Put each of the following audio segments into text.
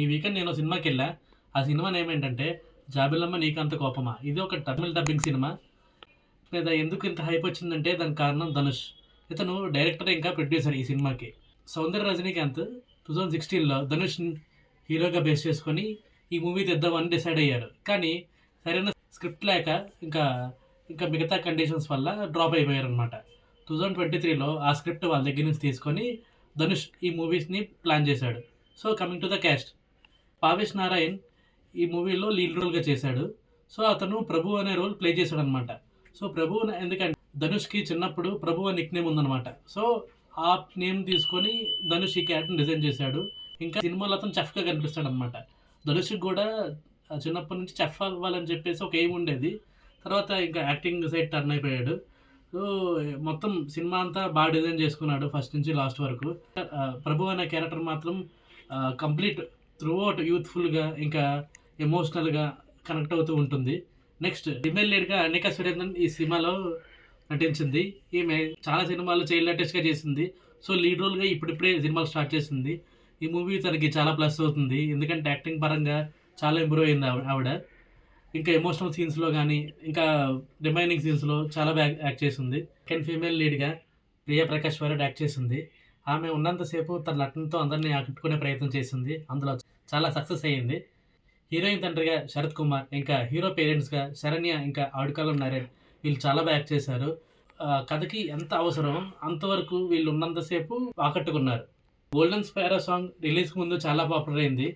ఈ వీకెండ్ నేను సినిమాకి వెళ్ళా. ఆ సినిమా నేమ్ ఏంటంటే 'జాబిలమ్మ నీకంత కోపమా'. ఇది ఒక తమిళ్ డబ్బింగ్ సినిమా. మీద ఎందుకు ఇంత హైప్ వచ్చిందంటే దానికి కారణం ధనుష్. ఇతను డైరెక్టర్ ఇంకా ప్రొడ్యూసర్ ఈ సినిమాకి. సౌందర్య రజనీకాంత్ 2016లో ధనుష్ హీరోగా బేస్ చేసుకొని ఈ మూవీ తెద్దామని డిసైడ్ అయ్యారు. కానీ సరైన స్క్రిప్ట్ లేక ఇంకా ఇంకా మిగతా కండిషన్స్ వల్ల డ్రాప్ అయిపోయారనమాట. 2023లో ఆ స్క్రిప్ట్ వాళ్ళ దగ్గర నుంచి తీసుకొని ధనుష్ ఈ మూవీస్ని ప్లాన్ చేశాడు. So coming to the cast, Pavish Narayan ఈ మూవీలో లీడ్ రోల్గా చేశాడు. సో అతను ప్రభు అనే రోల్ ప్లే చేశాడనమాట. సో ప్రభు ఎందుకంటే ధనుష్కి చిన్నప్పుడు ప్రభు అనే నిక్ నేమ్ ఉందన్నమాట. సో ఆ నేమ్ తీసుకొని ధనుష్ ఈ క్యారెక్టర్ని డిజైన్ చేశాడు. ఇంకా సినిమాలో అతను చెఫ్గా కనిపిస్తాడు అనమాట. ధనుష్కి కూడా చిన్నప్పటి నుంచి చెఫ్ అవ్వాలని చెప్పేసి ఒక ఎయిమ్ ఉండేది. తర్వాత ఇంకా యాక్టింగ్ సైడ్ టర్న్ అయిపోయాడు. సో మొత్తం సినిమా అంతా బాగా డిజైన్ చేసుకున్నాడు ఫస్ట్ నుంచి లాస్ట్ వరకు. ప్రభు అనే క్యారెక్టర్ మాత్రం కంప్లీట్ త్రూ అవుట్ యూత్ఫుల్గా ఇంకా ఎమోషనల్గా కనెక్ట్ అవుతూ ఉంటుంది. నెక్స్ట్ ఫిమేల్ లీడ్గా అనికా సురేంద్రన్ ఈ సినిమాలో నటించింది. ఈమె చాలా సినిమాలు చైల్డ్ ఆర్టిస్ట్గా చేసింది. సో లీడ్ రోల్గా ఇప్పుడిప్పుడే సినిమాలు స్టార్ట్ చేసింది. ఈ మూవీ తనకి చాలా ప్లస్ అవుతుంది, ఎందుకంటే యాక్టింగ్ పరంగా చాలా ఇంప్రూవ్ అయింది ఆవిడ. ఇంకా ఎమోషనల్ సీన్స్లో కానీ ఇంకా రిమైనింగ్ సీన్స్లో చాలా బాగా యాక్ట్ చేసింది. సెకండ్ ఫీమేల్ లీడ్గా ప్రియా ప్రకాష్ వారెడ్ యాక్ట్ చేసింది. ఆమె ఉన్నంతసేపు తన నటనతో అందరినీ ఆకట్టుకునే ప్రయత్నం చేసింది, అందులో చాలా సక్సెస్ అయ్యింది. హీరోయిన్ తండ్రిగా శరత్ కుమార్, ఇంకా హీరో పేరెంట్స్గా శరణ్య, ఇంకా ఆడుకాలం నరేన్ వీళ్ళు చాలా బాగా యాక్ట్ చేశారు. కథకి ఎంత అవసరం అంతవరకు వీళ్ళు ఉన్నంతసేపు ఆకట్టుకున్నారు. గోల్డెన్ స్పారో సాంగ్ రిలీజ్కి ముందు చాలా పాపులర్ అయింది.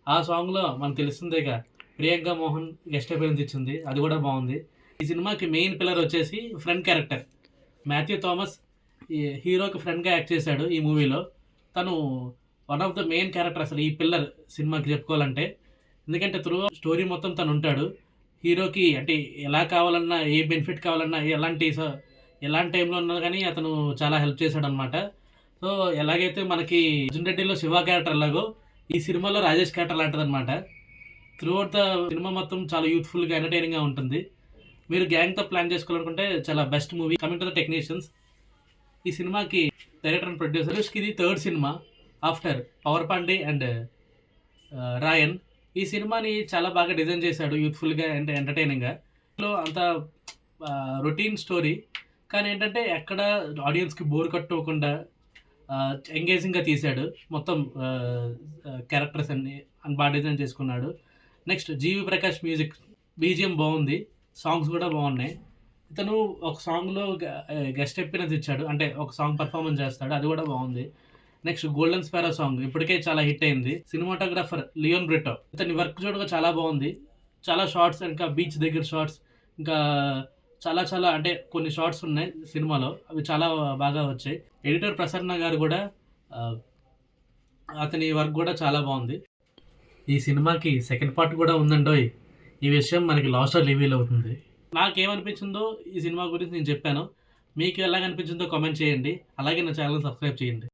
ఆ సాంగ్లో మనకు తెలిసిందేగా ప్రియాంక మోహన్ గెస్ట్ అపియరెన్స్ ఇచ్చింది, అది కూడా బాగుంది. ఈ సినిమాకి మెయిన్ పిల్లర్ వచ్చేసి ఫ్రెండ్ క్యారెక్టర్ మాథ్యూ థామస్ హీరోకి ఫ్రెండ్గా యాక్ట్ చేశాడు ఈ మూవీలో. తను one of the main character అసలు ఈ పిల్లర్ సినిమాకి చెప్పుకోవాలంటే. ఎందుకంటే త్రూ స్టోరీ మొత్తం తను ఉంటాడు హీరోకి. అంటే ఎలా కావాలన్నా, ఏ బెనిఫిట్ కావాలన్నా, ఎలాంటి టైంలో ఉన్నా కానీ అతను చాలా హెల్ప్ చేశాడు అనమాట. సో ఎలాగైతే మనకి అర్జున్ రెడ్డిలో శివ క్యారెక్టర్ లాగో ఈ సినిమాలో రాజేష్ క్యారెక్టర్ లాంటిది అనమాట. త్రూ అవుట్ ద సినిమా మొత్తం చాలా యూత్ఫుల్గా ఎంటర్టైనింగ్గా ఉంటుంది. మీరు గ్యాంగ్తో ప్లాన్ చేసుకోవాలనుకుంటే చాలా best movie. Coming to the technicians, ఈ సినిమాకి డైరెక్టర్ అండ్ ప్రొడ్యూసర్స్కి ఇది థర్డ్ సినిమా after power Paandi and Raayan. ఈ సినిమాని చాలా బాగా డిజైన్ చేశాడు యూత్ఫుల్గా అండ్ ఎంటర్టైనింగ్గా. ఇందులో అంత రొటీన్ స్టోరీ, కానీ ఏంటంటే ఎక్కడ ఆడియన్స్కి బోర్ కట్టుకోకుండా ఎంగేజింగ్గా తీశాడు. మొత్తం క్యారెక్టర్స్ అన్ని బాగా డిజైన్ చేసుకున్నాడు. నెక్స్ట్ జీవి ప్రకాష్ మ్యూజిక్, బీజిఎం బాగుంది, సాంగ్స్ కూడా బాగున్నాయి. ఇతను ఒక సాంగ్లో గెస్ట్ అపియరెన్స్ ఇచ్చాడు, అంటే ఒక సాంగ్ పర్ఫార్మెన్స్ చేస్తాడు, అది కూడా బాగుంది. నెక్స్ట్ గోల్డెన్ స్పారో సాంగ్ ఇప్పటికే చాలా హిట్ అయింది. సినిమాటోగ్రాఫర్ లియోన్ బ్రిటో, ఇతని వర్క్ చూడగా చాలా బాగుంది. చాలా షార్ట్స్, ఇంకా బీచ్ దగ్గర షార్ట్స్, ఇంకా చాలా చాలా అంటే కొన్ని షార్ట్స్ ఉన్నాయి సినిమాలో, అవి చాలా బాగా వచ్చాయి. ఎడిటర్ ప్రసన్న గారు కూడా అతని వర్క్ కూడా చాలా బాగుంది. ఈ సినిమాకి సెకండ్ పార్ట్ కూడా ఉందండోయ్. ఈ విషయం మనకి లాస్ట్లో రివీల్ అవుతుంది. నాకేమనిపించిందో ఈ సినిమా గురించి నేను చెప్పాను. మీకు ఎలాగనిపించిందో కామెంట్ చేయండి. అలాగే నా ఛానల్ సబ్స్క్రైబ్ చేయండి.